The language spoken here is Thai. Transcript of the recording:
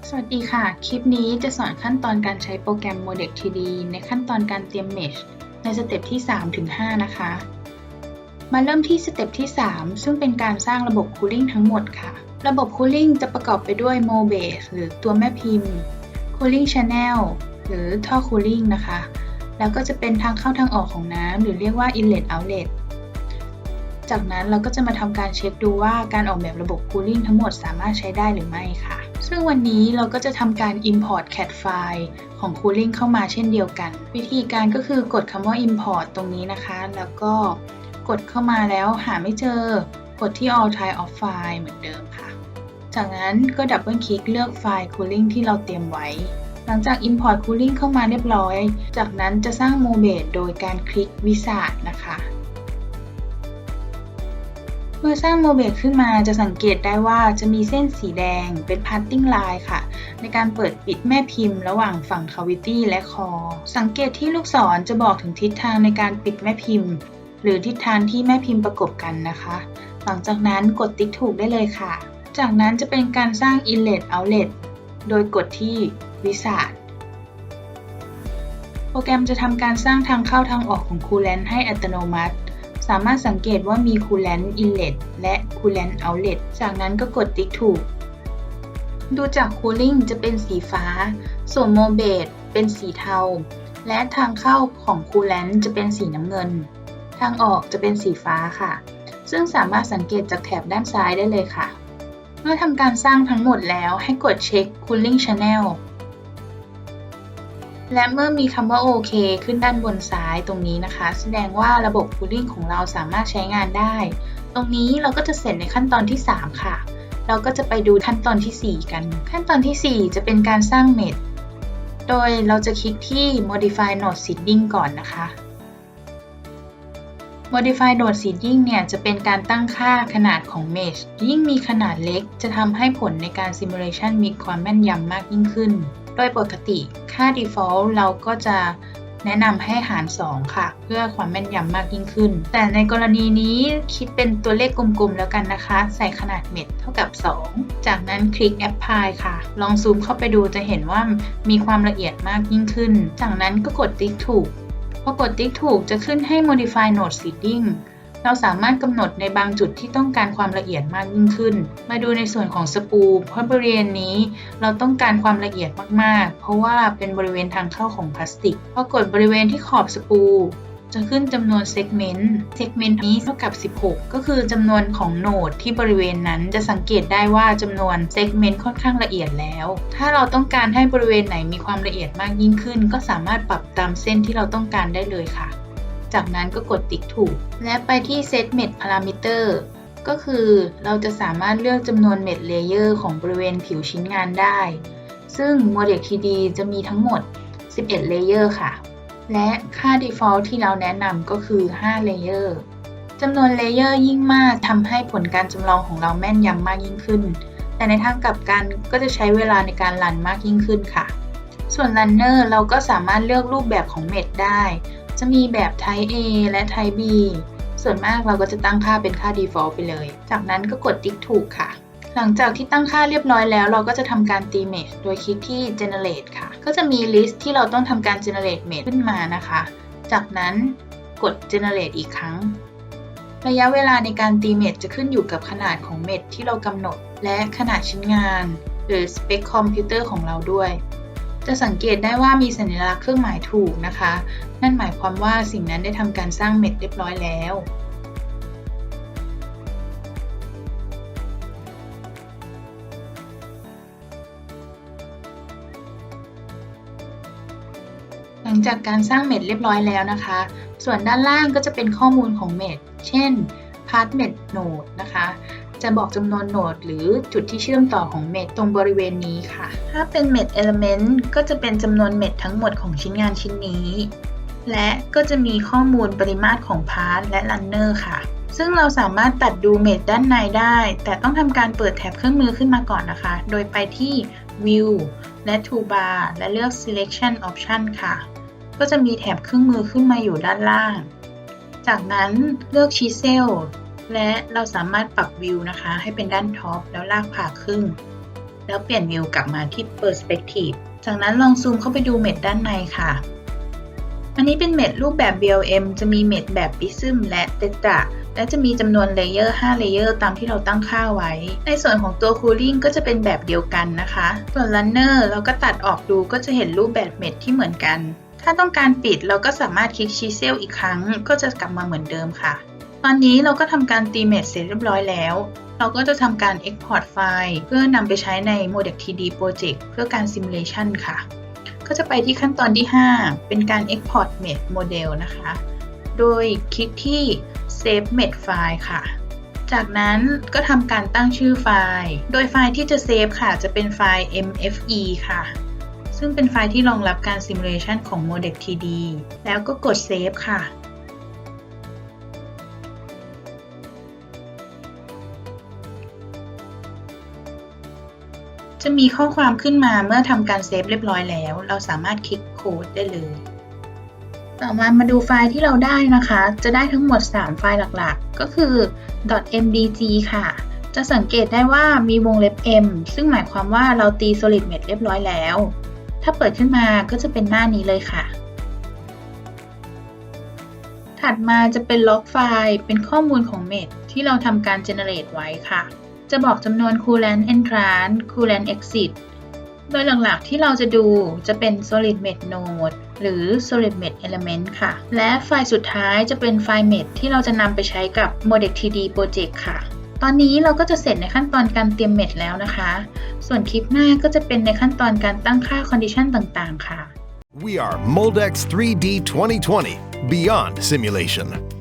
สวัสดีค่ะ คลิปนี้จะสอนขั้นตอนการใช้โปรแกรม Modex TD ในขั้นตอนการเตรียม Mesh ในสเต็ปที่ 3-5 นะคะ มาเริ่มที่สเต็ปที่ 3 ซึ่งเป็นการสร้างระบบ Cooling ทั้งหมดค่ะ ระบบ Cooling จะประกอบไปด้วย Modbase หรือตัวแม่พิมพ์ Cooling Channel หรือท่อ Cooling นะคะ แล้วก็จะเป็นทางเข้าทางออกของน้ำหรือเรียกว่า Inlet Outlet จากนั้นเราก็จะมาทำการเช็คดูว่าการออกแบบระบบ Cooling ทั้งหมดสามารถใช้ได้หรือไม่ค่ะ ซึ่งวันนี้เราก็จะทำการ Import CAD ไฟล์ของ Cooling เข้ามาเช่นเดียวกัน วิธีการก็คือกดคำว่า Import ตรงนี้นะคะ แล้วก็กดเข้ามาแล้วหาไม่เจอกดที่ All Type of File เหมือนเดิมค่ะ จากนั้นก็ดับเบิลคลิกเลือกไฟล์ Cooling ที่เราเตรียมไว้ หลังจาก Import Cooling เข้ามาเรียบร้อย จากนั้นจะสร้าง Modbase โดยการคลิก Wizard นะคะเมื่อสร้าง Modbase ขึ้นมาจะสังเกตได้ว่าจะมีเส้นสีแดงเป็น Parting Line ค่ะในการเปิดปิดแม่พิมพ์ระหว่างฝั่ง Cavity และ Core สังเกตที่ลูกศรจะบอกถึงทิศทางในการปิดแม่พิมพ์หรือทิศทางที่แม่พิมพ์ประกบกันนะคะหลังจากนั้นกดติ๊กถูกได้เลยค่ะจากนั้นจะเป็นการสร้าง Inlet Outlet โดยกดที่ Wizard โปรแกรมจะทำการสร้างทางเข้าทางออกของ Coolant ให้อัตโนมัติสามารถสังเกตว่ามี Coolant Inlet และ Coolant Outlet จากนั้นก็กดติ๊กถูกดูจาก Cooling จะเป็นสีฟ้าส่วน Modbase เป็นสีเทาและทางเข้าของ Coolant จะเป็นสีน้ำเงินทางออกจะเป็นสีฟ้าค่ะซึ่งสามารถสังเกตจากแถบด้านซ้ายได้เลยค่ะเมื่อทำการสร้างทั้งหมดแล้วให้กดเช็ค Cooling Channel และเมื่อมีคำว่าโอเคขึ้นด้านบนซ้ายตรงนี้นะคะแสดงว่าระบบ Cooling ของเราสามารถใช้งานได้ตรงนี้เราก็จะเสร็จในขั้นตอนที่ 3 ค่ะเราก็จะไปดูขั้นตอนที่ 4 กันขั้นตอนที่ 4 จะเป็นการสร้าง Mesh โดยเราจะคลิกที่ Modify Node Seeding ก่อนนะคะ Modify Node Seeding เนี่ยจะเป็นการตั้งค่าขนาดของ Mesh ยิ่งมีขนาดเล็กจะทำให้ผลในการ Simulation มีความแม่นยำมากยิ่งขึ้นโดยปกติค่า Default เราก็จะแนะนำให้หาร 2 ค่ะเพื่อความแม่นยำมากยิ่งขึ้นแต่ในกรณีนี้คิดเป็นตัวเลขกลมๆแล้วกันนะคะใส่ขนาดเม็ดเท่ากับ 2 จากนั้นคลิก Apply ค่ะลองซูมเข้าไปดูจะเห็นว่ามีความละเอียดมากยิ่งขึ้นจากนั้นก็กดติ๊กถูกพอกดติ๊กถูกจะขึ้นให้ Modify Node Seeding เราสามารถกำหนดในบางจุดที่ต้องการความละเอียดมากยิ่งขึ้นมาดูในส่วนของสปูเพราะบริเวณนี้เราต้องการความละเอียดมากๆเพราะว่าเป็นบริเวณทางเข้าของพลาสติกพอกดบริเวณที่ขอบสปูจะขึ้นจำนวนเซกเมนต์นี้เท่ากับ16ก็คือจำนวนของโหนดที่บริเวณนั้นจะสังเกตได้ว่าจำนวนเซกเมนต์ค่อนข้างละเอียดแล้วถ้าเราต้องการให้บริเวณไหนมีความละเอียดมากยิ่งขึ้นก็สามารถปรับตามเส้นที่เราต้องการได้เลยค่ะจากนั้นก็กดติ๊กถูกและไปที่ Set Mesh Parameter ก็คือเราจะสามารถเลือกจำนวน Mesh Layer ของบริเวณผิวชิ้นงานได้ซึ่ง Modex TD จะมีทั้งหมด11 Layer ค่ะและค่า Default ที่เราแนะนำก็คือ5 Layer จำนวน Layer ยิ่งมากทำให้ผลการจำลองของเราแม่นยำมากยิ่งขึ้นแต่ในทางกลับกันก็จะใช้เวลาในการรันมากยิ่งขึ้นค่ะส่วน Runner เราก็สามารถเลือกรูปแบบของ Mesh ได้จะมีแบบ Type A และ Type B ส่วนมากเราก็จะตั้งค่าเป็นค่า Default ไปเลยจากนั้นก็กดติ๊กถูกค่ะหลังจากที่ตั้งค่าเรียบร้อยแล้วเราก็จะทำการตี Mesh โดยคลิกที่ Generate ค่ะก็จะมี list ที่เราต้องทำการ Generate Mesh ขึ้นมานะคะจากนั้นกด Generate อีกครั้งระยะเวลาในการตี Mesh จะขึ้นอยู่กับขนาดของ Mesh ที่เรากำหนดและขนาดชิ้นงานหรือ Spec Computer ของเราด้วยจะสังเกตได้ว่ามีสัญลักษณ์เครื่องหมายถูกนะคะนั่นหมายความว่าสิ่งนั้นได้ทำการสร้างเม็ดเรียบร้อยแล้วหลังจากการสร้างเม็ดเรียบร้อยแล้วนะคะส่วนด้านล่างก็จะเป็นข้อมูลของเม็ดเช่น Path Mesh Node นะคะจะบอกจำนวนโหนดหรือจุดที่เชื่อมต่อของเม็ดตรงบริเวณนี้ค่ะถ้าเป็นเม็ด Element ก็จะเป็นจำนวนเม็ดทั้งหมดของชิ้นงานชิ้นนี้และก็จะมีข้อมูลปริมาตรของ Path และ Runner ค่ะซึ่งเราสามารถตัดดูเม็ดด้านในได้แต่ต้องทำการเปิดแท็บเครื่องมือขึ้นมาก่อนนะคะโดยไปที่ View และ Toolbar และเลือก Selection Option ค่ะก็จะมีแถบเครื่องมือขึ้นมาอยู่ด้านล่างจากนั้นเลือก Chiselและเราสามารถปรับวิวนะคะให้เป็นด้านท็อปแล้วลากผ่าครึ่ง แล้วเปลี่ยนวิวกลับมาที่ Perspective จากนั้นลองซูมเข้าไปดูเม็ดด้านในค่ะ อันนี้เป็นเม็ดรูปแบบ BLM จะมีเม็ดแบบ Prism และ Tetra และจะมีจำนวนเลเยอร์ 5 เลเยอร์ตามที่เราตั้งค่าไว้ ในส่วนของตัว Cooling ก็จะเป็นแบบเดียวกันนะคะ ส่วน Runner เราก็ตัดออกดูก็จะเห็นรูปแบบเม็ดที่เหมือนกัน ถ้าต้องการปิดเราก็สามารถคลิก Chisel อีกครั้งก็จะกลับมาเหมือนเดิมค่ะ ตอนนี้เราก็ทำการตีเม็ดเสร็จเรียบร้อยแล้ว เราก็จะทำการ Export ไฟล์เพื่อนำไปใช้ใน Modec 3D Project เพื่อการ Simulation ค่ะ ก็จะไปที่ขั้นตอนที่ 5 เป็นการ Export Mesh Model นะคะ โดยคลิกที่ Save Mesh File ค่ะ จากนั้นก็ทำการตั้งชื่อไฟล์ โดยไฟล์ที่จะเซฟค่ะจะเป็นไฟล์ MFE ค่ะ ซึ่งเป็นไฟล์ที่รองรับการ Simulation ของ Modec 3D แล้วก็กด Save ค่ะ จะมีข้อความขึ้นมาเมื่อทำการเซฟเรียบร้อยแล้ว เราสามารถคลิกโค้ดได้เลย ต่อมาดูไฟล์ที่เราได้นะคะ จะได้ทั้งหมด 3 ไฟล์หลักๆ ก็คือ .mdg ค่ะ จะสังเกตได้ว่ามีวงเล็บ m ซึ่งหมายความว่าเราตี solid mesh เรียบร้อยแล้ว ถ้าเปิดขึ้นมาก็จะเป็นหน้านี้เลยค่ะ ถัดมาจะเป็นล็อกไฟล์เป็นข้อมูลของ mesh ที่เราทำการ generate ไว้ค่ะ จะบอกจำนวน coolant entrance coolant exit โดยหลักๆที่เราจะดูจะเป็น solid mesh node หรือ solid mesh element ค่ะ และไฟล์สุดท้ายจะเป็นไฟล์ mesh ที่เราจะนำไปใช้กับ Modec 3D Project ค่ะ ตอนนี้เราก็จะเสร็จในขั้นตอนการเตรียม mesh แล้วนะคะ ส่วนคลิปหน้าก็จะเป็นในขั้นตอนการตั้งค่า condition ต่างๆค่ะ We are Moldex 3D 2020, Beyond Simulation.